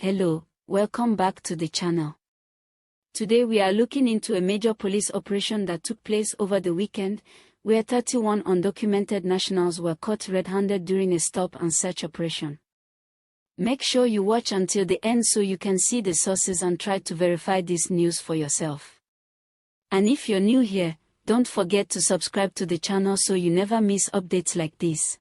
Hello, welcome back to the channel. Today we are looking into a major police operation that took place over the weekend, where 31 undocumented nationals were caught red-handed during a stop and search operation. Make sure you watch until the end so you can see the sources and try to verify this news for yourself. And if you're new here, don't forget to subscribe to the channel so you never miss updates like this.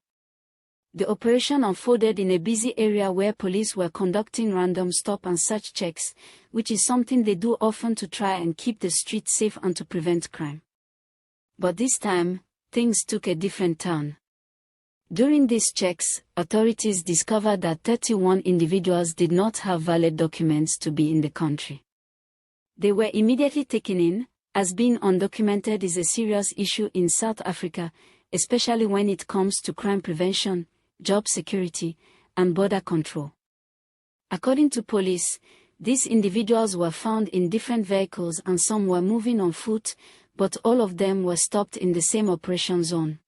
The operation unfolded in a busy area where police were conducting random stop and search checks, which is something they do often to try and keep the streets safe and to prevent crime. But this time, things took a different turn. During these checks, authorities discovered that 31 individuals did not have valid documents to be in the country. They were immediately taken in, as being undocumented is a serious issue in South Africa, especially when it comes to crime prevention, job security, and border control. According to police, these individuals were found in different vehicles and some were moving on foot, but all of them were stopped in the same operation zone.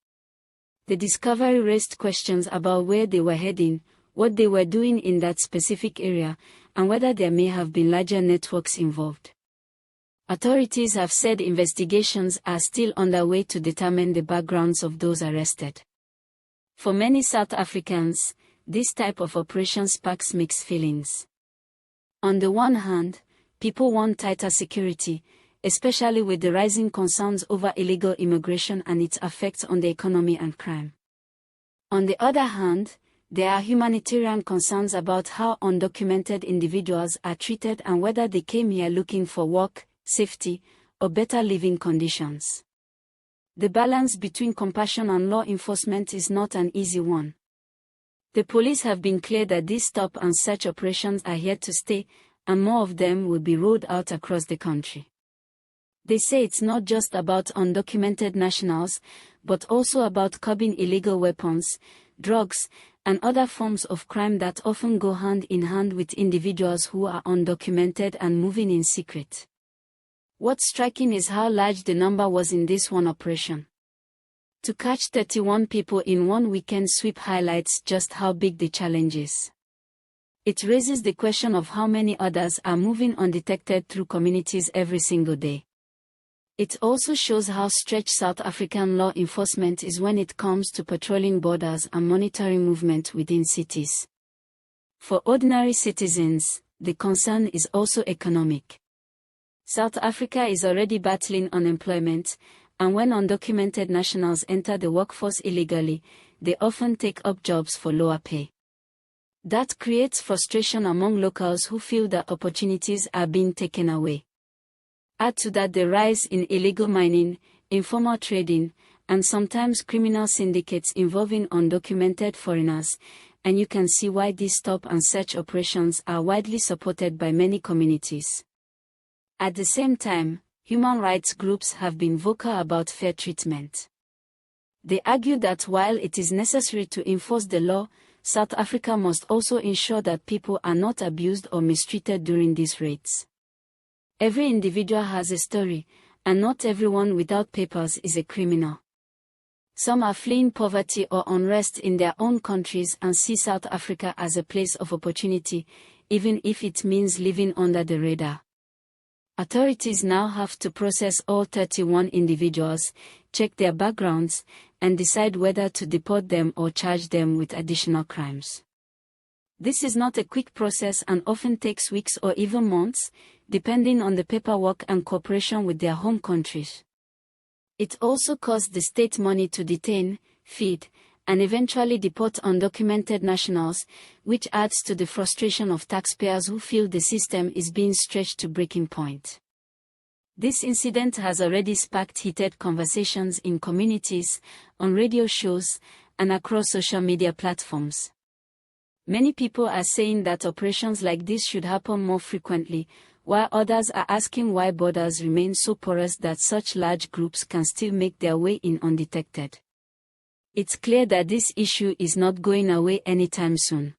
The discovery raised questions about where they were heading, what they were doing in that specific area, and whether there may have been larger networks involved. Authorities have said investigations are still underway to determine the backgrounds of those arrested. For many South Africans, this type of operation sparks mixed feelings. On the one hand, people want tighter security, especially with the rising concerns over illegal immigration and its effects on the economy and crime. On the other hand, there are humanitarian concerns about how undocumented individuals are treated and whether they came here looking for work, safety, or better living conditions. The balance between compassion and law enforcement is not an easy one. The police have been clear that these stop and search operations are here to stay, and more of them will be rolled out across the country. They say it's not just about undocumented nationals, but also about curbing illegal weapons, drugs, and other forms of crime that often go hand in hand with individuals who are undocumented and moving in secret. What's striking is how large the number was in this one operation. To catch 31 people in one weekend sweep highlights just how big the challenge is. It raises the question of how many others are moving undetected through communities every single day. It also shows how stretched South African law enforcement is when it comes to patrolling borders and monitoring movement within cities. For ordinary citizens, the concern is also economic. South Africa is already battling unemployment, and when undocumented nationals enter the workforce illegally, they often take up jobs for lower pay. That creates frustration among locals who feel that opportunities are being taken away. Add to that the rise in illegal mining, informal trading, and sometimes criminal syndicates involving undocumented foreigners, and you can see why these stop and search operations are widely supported by many communities. At the same time, human rights groups have been vocal about fair treatment. They argue that while it is necessary to enforce the law, South Africa must also ensure that people are not abused or mistreated during these raids. Every individual has a story, and not everyone without papers is a criminal. Some are fleeing poverty or unrest in their own countries and see South Africa as a place of opportunity, even if it means living under the radar. Authorities now have to process all 31 individuals, check their backgrounds, and decide whether to deport them or charge them with additional crimes. This is not a quick process and often takes weeks or even months, depending on the paperwork and cooperation with their home countries. It also costs the state money to detain, feed, and eventually deport undocumented nationals, which adds to the frustration of taxpayers who feel the system is being stretched to breaking point. This incident has already sparked heated conversations in communities, on radio shows, and across social media platforms. Many people are saying that operations like this should happen more frequently, while others are asking why borders remain so porous that such large groups can still make their way in undetected. It's clear that this issue is not going away anytime soon.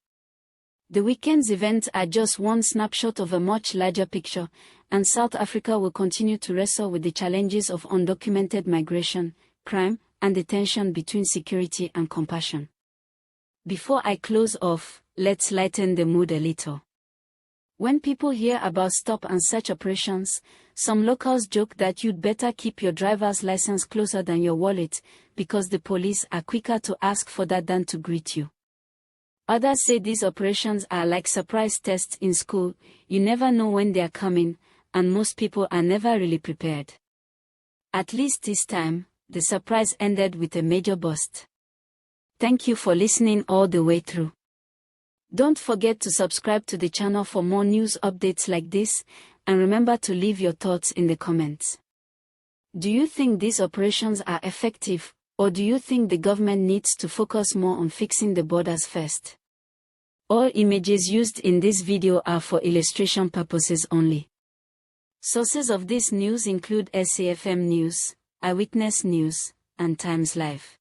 The weekend's events are just one snapshot of a much larger picture, and South Africa will continue to wrestle with the challenges of undocumented migration, crime, and the tension between security and compassion. Before I close off, let's lighten the mood a little. When people hear about stop and search operations, some locals joke that you'd better keep your driver's license closer than your wallet, because the police are quicker to ask for that than to greet you. Others say these operations are like surprise tests in school. You never know when they are coming, and most people are never really prepared. At least this time, the surprise ended with a major bust. Thank you for listening all the way through. Don't forget to subscribe to the channel for more news updates like this, and remember to leave your thoughts in the comments. Do you think these operations are effective, or do you think the government needs to focus more on fixing the borders first? All images used in this video are for illustration purposes only. Sources of this news include SAFM News, Eyewitness News, and Times Live.